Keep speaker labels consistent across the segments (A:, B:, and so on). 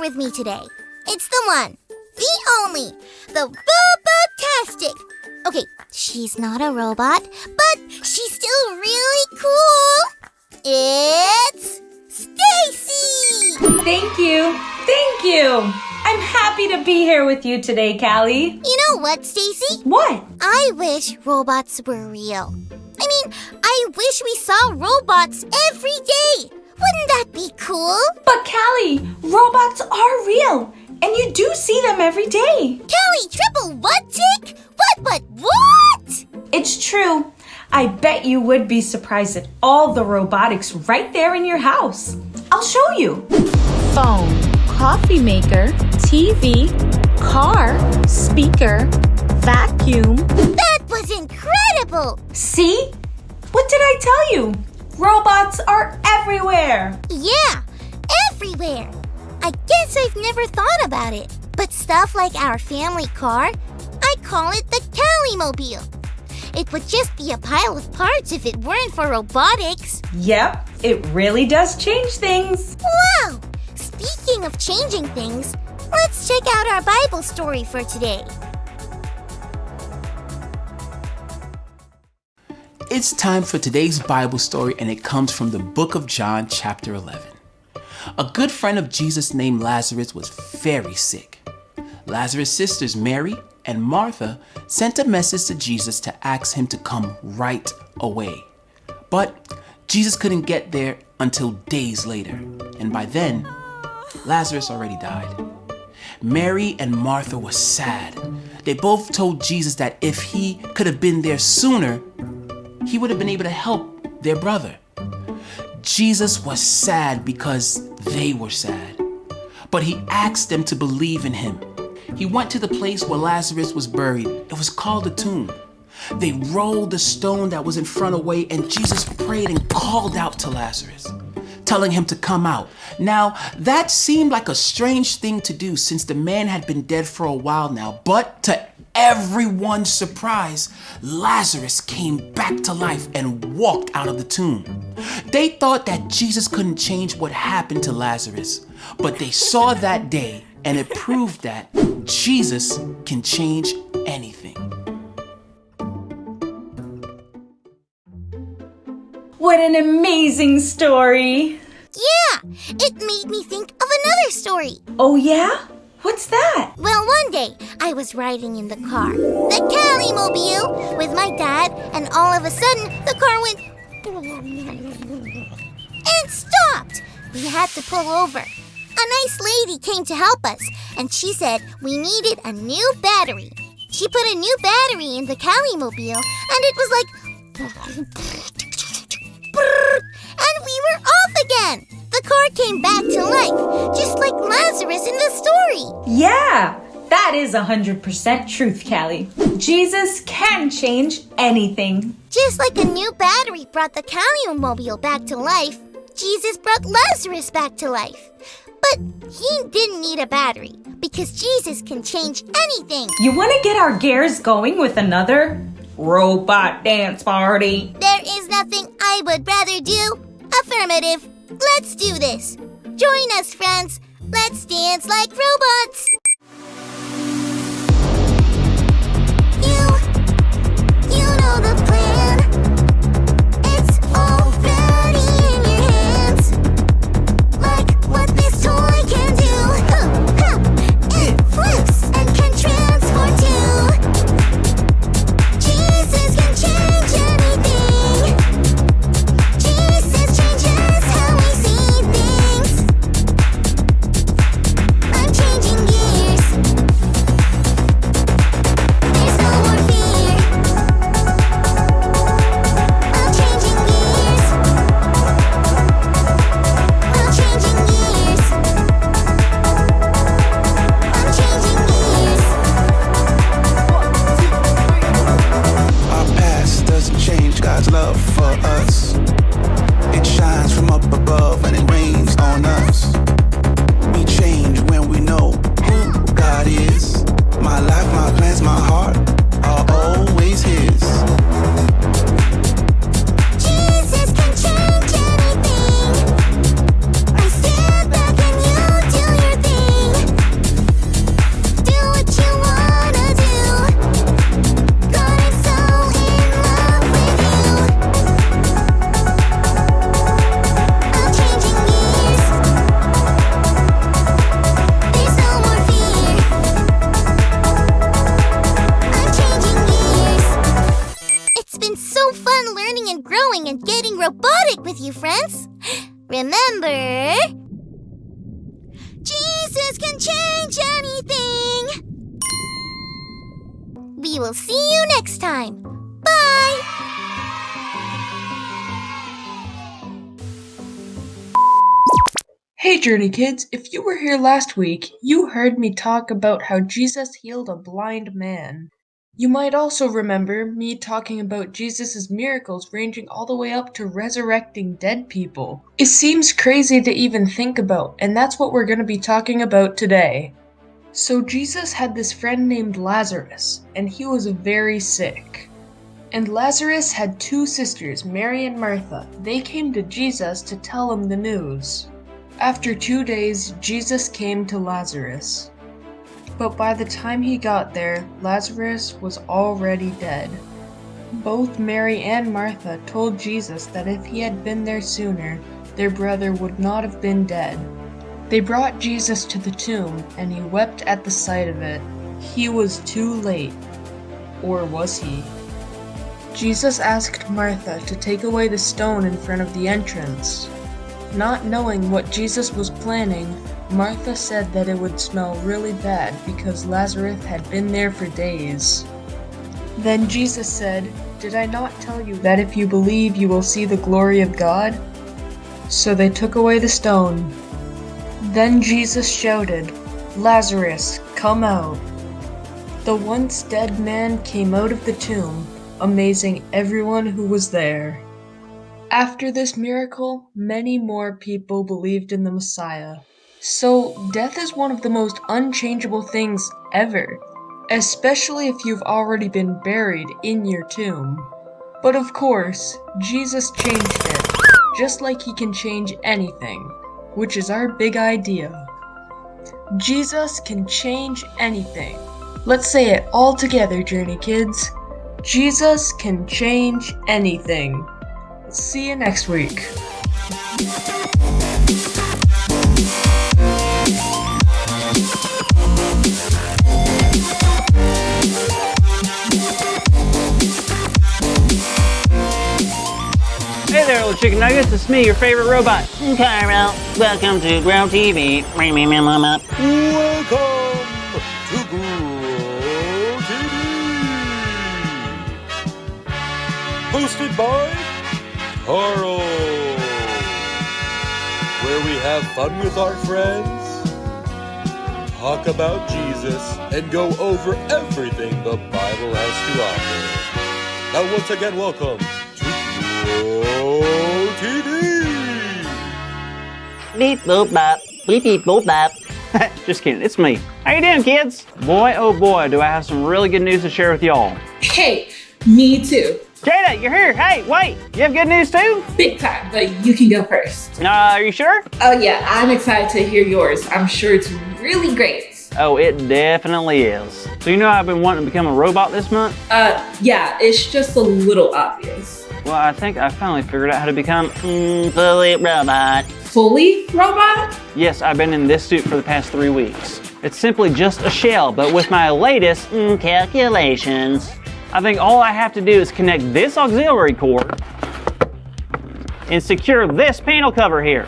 A: with me today. It's the one, the only, the Robotastic. Okay, she's not a robot, but she's still really cool. It's Stacy!
B: Thank you. I'm happy to be here with you today, Callie.
A: You know what, Stacy?
B: What?
A: I wish robots were real. I wish we saw robots every day. Wouldn't that be cool?
B: But Callie, robots are real, and you do see them every day.
A: Callie, triple what, Tick? What?
B: It's true. I bet you would be surprised at all the robotics right there in your house. I'll show you.
C: Phone, coffee maker, TV, car, speaker, vacuum.
A: That was incredible!
B: See? What did I tell you? Robots are everywhere.
A: Yeah, everywhere. I guess I've never thought about it. But stuff like our family car, I call it the Callie-mobile. It would just be a pile of parts if it weren't for robotics.
B: Yep, it really does change things.
A: Wow! Speaking of changing things, let's check out our Bible story for today.
D: It's time for today's Bible story, and it comes from the book of John, chapter 11. A good friend of Jesus named Lazarus was very sick. Lazarus' sisters, Mary and Martha, sent a message to Jesus to ask him to come right away. But Jesus couldn't get there until days later, and by then, Lazarus already died. Mary and Martha were sad. They both told Jesus that if he could have been there sooner, he would have been able to help their brother. Jesus was sad because they were sad, but he asked them to believe in him. He went to the place where Lazarus was buried. It was called the tomb. They rolled the stone that was in front away, and Jesus prayed and called out to Lazarus, telling him to come out. Now, that seemed like a strange thing to do since the man had been dead for a while now, but to everyone's surprise, Lazarus came back to life and walked out of the tomb. They thought that Jesus couldn't change what happened to Lazarus, but they saw that day, and it proved that Jesus can change anything.
B: What an amazing story.
A: Yeah, it made me think of another story.
B: Oh yeah? What's that?
A: Well, one day, I was riding in the car, the Callie-mobile, with my dad, and all of a sudden, the car went and stopped. We had to pull over. A nice lady came to help us, and she said we needed a new battery. She put a new battery in the Callie-mobile, and it was like, and we were off again. The car came back to life, just like Lazarus in the story.
B: Yeah, that is 100% truth, Callie. Jesus can change anything.
A: Just like a new battery brought the Callie-mobile back to life, Jesus brought Lazarus back to life. But he didn't need a battery, because Jesus can change anything.
B: You want to get our gears going with another robot dance party?
A: There is nothing I would rather do. Affirmative. Let's do this. Join us, friends. Let's dance like robots. You know the plan. It's already in your hands. Like what this toy can do. It flips and can transform too. Jesus can change anything. Jesus changes how we see things. I'm changing gears. There's no more fear. I'm changing gears. I'm changing gears. I'm changing gears.
E: Our past doesn't change God's love for us. It shines from up above and it rains on us. We change when we know who God is. My life, my plans, my heart are always His.
A: Jesus can change anything. I stand back and you do your thing. you friends. Remember, Jesus can change anything. We will see you next time. Bye!
F: Hey Journey Kids, if you were here last week, you heard me talk about how Jesus healed a blind man. You might also remember me talking about Jesus' miracles ranging all the way up to resurrecting dead people. It seems crazy to even think about, and that's what we're going to be talking about today. So Jesus had this friend named Lazarus, and he was very sick. And Lazarus had two sisters, Mary and Martha. They came to Jesus to tell him the news. After 2 days, Jesus came to Lazarus. But by the time he got there, Lazarus was already dead. Both Mary and Martha told Jesus that if he had been there sooner, their brother would not have been dead. They brought Jesus to the tomb, and he wept at the sight of it. He was too late. Or was he? Jesus asked Martha to take away the stone in front of the entrance. Not knowing what Jesus was planning, Martha said that it would smell really bad because Lazarus had been there for days. Then Jesus said, "Did I not tell you that if you believe you will see the glory of God?" So they took away the stone. Then Jesus shouted, "Lazarus, come out." The once dead man came out of the tomb, amazing everyone who was there. After this miracle, many more people believed in the Messiah. So, death is one of the most unchangeable things ever, especially if you've already been buried in your tomb. But of course, Jesus changed it, just like he can change anything, which is our big idea. Jesus can change anything. Let's say it all together, Journey Kids. Jesus can change anything. See you next week.
G: Hey there, little chicken nuggets. It's me, your favorite robot, Cairo. Welcome to Grow TV.
H: Welcome to Grow TV. Hosted by Carl, where we have fun with our friends, talk about Jesus, and go over everything the Bible has to offer. Now, once again, welcome to Grow TV.
G: Beep boop bop. Beep beep boop bop. Just kidding, it's me. How you doing, kids? Boy, oh boy, do I have some really good news to share with y'all.
I: Hey, me too.
G: Jada, you're here. Hey, wait, you have good news too?
I: Big time, but you can go first.
G: Are you sure?
I: Oh yeah, I'm excited to hear yours. I'm sure it's really great.
G: Oh, it definitely is. So you know I've been wanting to become a robot this month?
I: Yeah, it's just a little obvious.
G: Well, I think I finally figured out how to become fully robot.
I: Fully robot?
G: Yes, I've been in this suit for the past 3 weeks. It's simply just a shell, but with my latest calculations. I think all I have to do is connect this auxiliary cord and secure this panel cover here.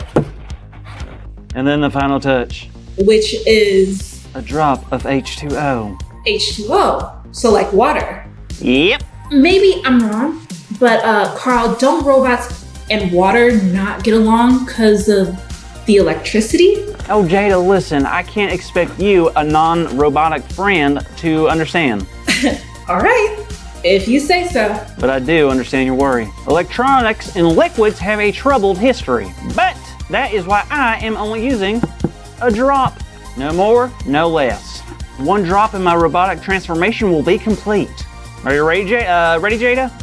G: And then the final touch.
I: Which is?
G: A drop of H2O.
I: H2O, so like water.
G: Yep.
I: Maybe I'm wrong, but Carl, don't robots and water not get along because of the electricity?
G: Oh, Jada, listen, I can't expect you, a non-robotic friend, to understand.
I: All right, if you say so.
G: But I do understand your worry. Electronics and liquids have a troubled history, but that is why I am only using a drop. No more, no less. 1 drop in my robotic transformation will be complete. Are you ready, Jada?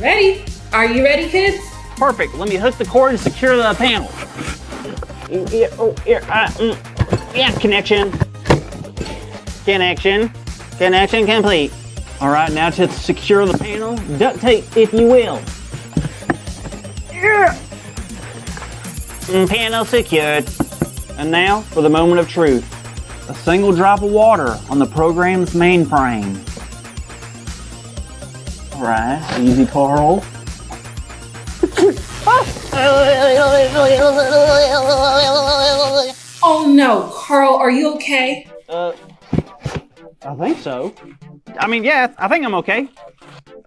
I: Ready. Are you ready, kids?
G: Perfect. Let me hook the cord and secure the panel. Yeah, connection. Connection complete. All right, now to secure the panel, duct tape, if you will. Panel secured. And now for the moment of truth. A single drop of water on the program's mainframe. All right, easy, Carl.
I: Oh no, Carl, are you okay?
G: I think so. I mean, yeah, I think I'm okay.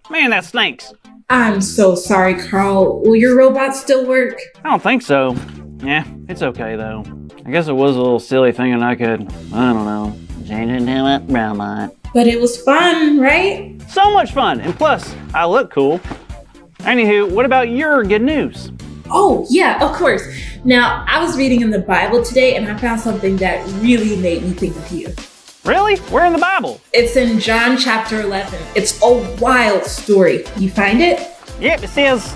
G: Man, that stinks.
I: I'm so sorry, Carl. Will your robot still work?
G: I don't think so. Yeah, it's okay though. I guess it was a little silly thinking I could, I don't know, change into a robot.
I: But it was fun, right?
G: So much fun, and plus, I look cool. Anywho, what about your good news?
I: Oh, yeah, of course. Now, I was reading in the Bible today and I found something that really made me think of you.
G: Really? Where in the Bible?
I: It's in John chapter 11. It's a wild story. You find it?
G: Yep, it says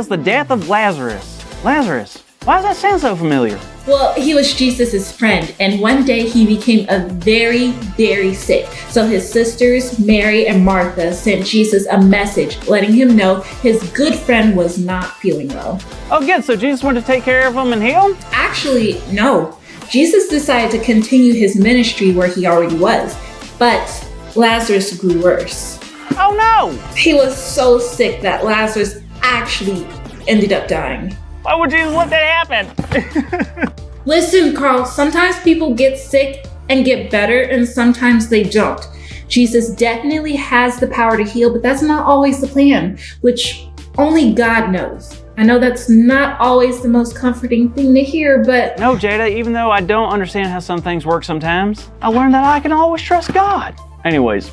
G: the death of Lazarus. Lazarus, why does that sound so familiar?
I: Well, he was Jesus' friend, and one day he became very, very sick. So his sisters, Mary and Martha, sent Jesus a message letting him know his good friend was not feeling well.
G: Oh, good, so Jesus wanted to take care of him and heal him?
I: Actually, no. Jesus decided to continue his ministry where he already was, but Lazarus grew worse.
G: Oh no!
I: He was so sick that Lazarus actually ended up dying.
G: Why would Jesus let that happen?
I: Listen, Carl, sometimes people get sick and get better, and sometimes they don't. Jesus definitely has the power to heal, but that's not always the plan, which only God knows. I know that's not always the most comforting thing to hear, but...
G: No, Jada, even though I don't understand how some things work sometimes, I learned that I can always trust God. Anyways,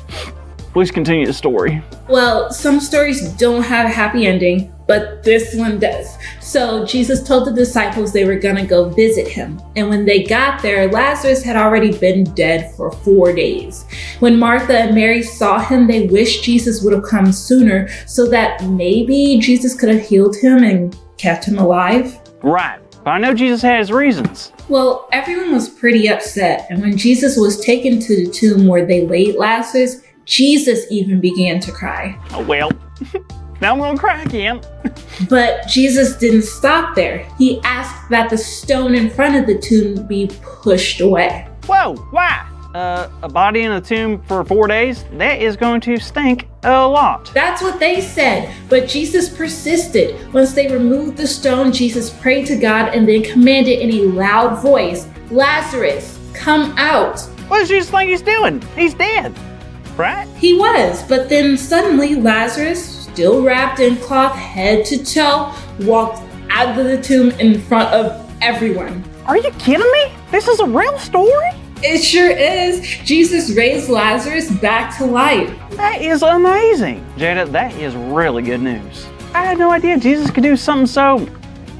G: please continue the story.
I: Well, some stories don't have a happy ending, but this one does. So Jesus told the disciples they were gonna go visit him. And when they got there, Lazarus had already been dead for 4 days. When Martha and Mary saw him, they wished Jesus would have come sooner so that maybe Jesus could have healed him and kept him alive.
G: Right, but I know Jesus had his reasons.
I: Well, everyone was pretty upset. And when Jesus was taken to the tomb where they laid Lazarus, Jesus even began to cry.
G: Oh well, now I'm gonna cry again.
I: But Jesus didn't stop there. He asked that the stone in front of the tomb be pushed away.
G: Whoa, why? A body in a tomb for 4 days? That is going to stink a lot.
I: That's what they said, but Jesus persisted. Once they removed the stone, Jesus prayed to God and then commanded in a loud voice, "Lazarus, come out."
G: What does Jesus think he's doing? He's dead, right?
I: He was, but then suddenly Lazarus, still wrapped in cloth head to toe, walked out of the tomb in front of everyone.
G: Are you kidding me? This is a real story?
I: It sure is. Jesus raised Lazarus back to life.
G: That is amazing. Jada, that is really good news. I had no idea Jesus could do something so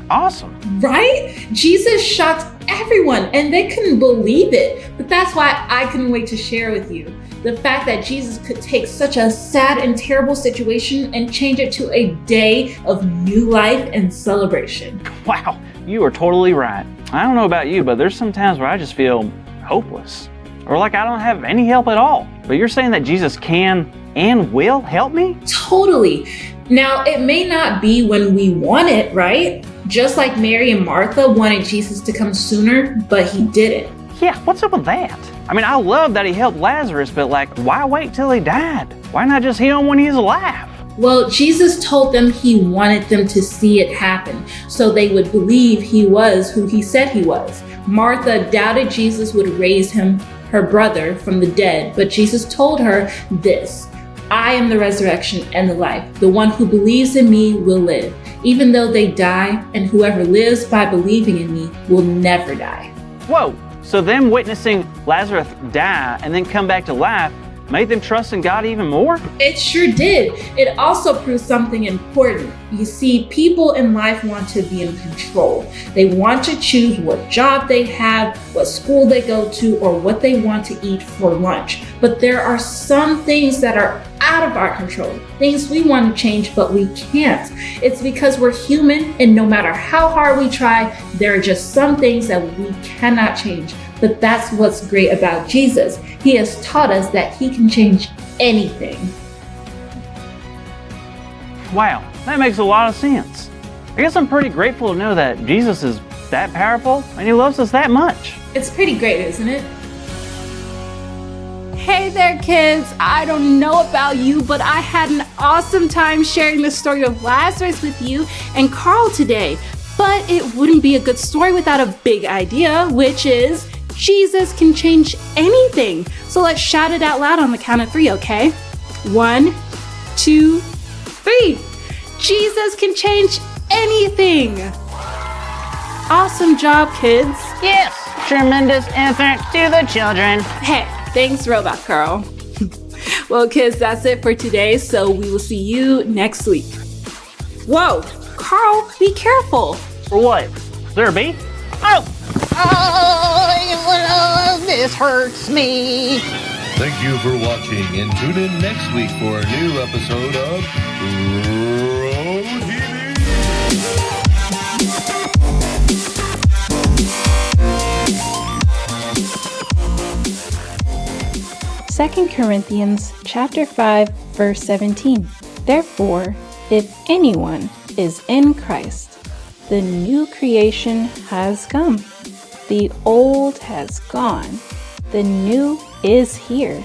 G: awesome.
I: Right? Jesus shocked everyone and they couldn't believe it. But that's why I couldn't wait to share with you. The fact that Jesus could take such a sad and terrible situation and change it to a day of new life and celebration.
G: Wow, you are totally right. I don't know about you, but there's some times where I just feel hopeless or like I don't have any help at all. But you're saying that Jesus can and will help me?
I: Totally. Now, it may not be when we want it, right? Just like Mary and Martha wanted Jesus to come sooner, but he didn't.
G: Yeah, what's up with that? I mean, I love that he helped Lazarus, but like, why wait till he died? Why not just heal him when he's alive?
I: Well, Jesus told them he wanted them to see it happen so they would believe he was who he said he was. Martha doubted Jesus would raise him, her brother, from the dead, but Jesus told her this: "I am the resurrection and the life. The one who believes in me will live, even though they die, and whoever lives by believing in me will never die."
G: Whoa, so them witnessing Lazarus die and then come back to life made them trust in God even more?
I: It sure did. It also proved something important. You see, people in life want to be in control. They want to choose what job they have, what school they go to, or what they want to eat for lunch. But there are some things that are out of our control, things we want to change, but we can't. It's because we're human, and no matter how hard we try, there are just some things that we cannot change. But that's what's great about Jesus. He has taught us that he can change anything.
G: Wow, that makes a lot of sense. I guess I'm pretty grateful to know that Jesus is that powerful and he loves us that much.
I: It's pretty great, isn't it?
C: Hey there, kids. I don't know about you, but I had an awesome time sharing the story of Lazarus with you and Carl today. But it wouldn't be a good story without a big idea, which is Jesus can change anything. So let's shout it out loud on the count of 3, okay? 1, 2, 3. Jesus can change anything. Awesome job, kids.
G: Yes, tremendous effort to the children.
C: Hey, thanks, Robot Carl. Well, kids, that's it for today, so we will see you next week. Whoa, Carl, be careful.
G: For what? Is there a bee? Oh, this hurts me.
H: Thank you for watching, and tune in next week for a new episode of Road TV.
C: 2 Corinthians chapter 5, verse 17. Therefore, if anyone is in Christ, the new creation has come. The old has gone. The new is here.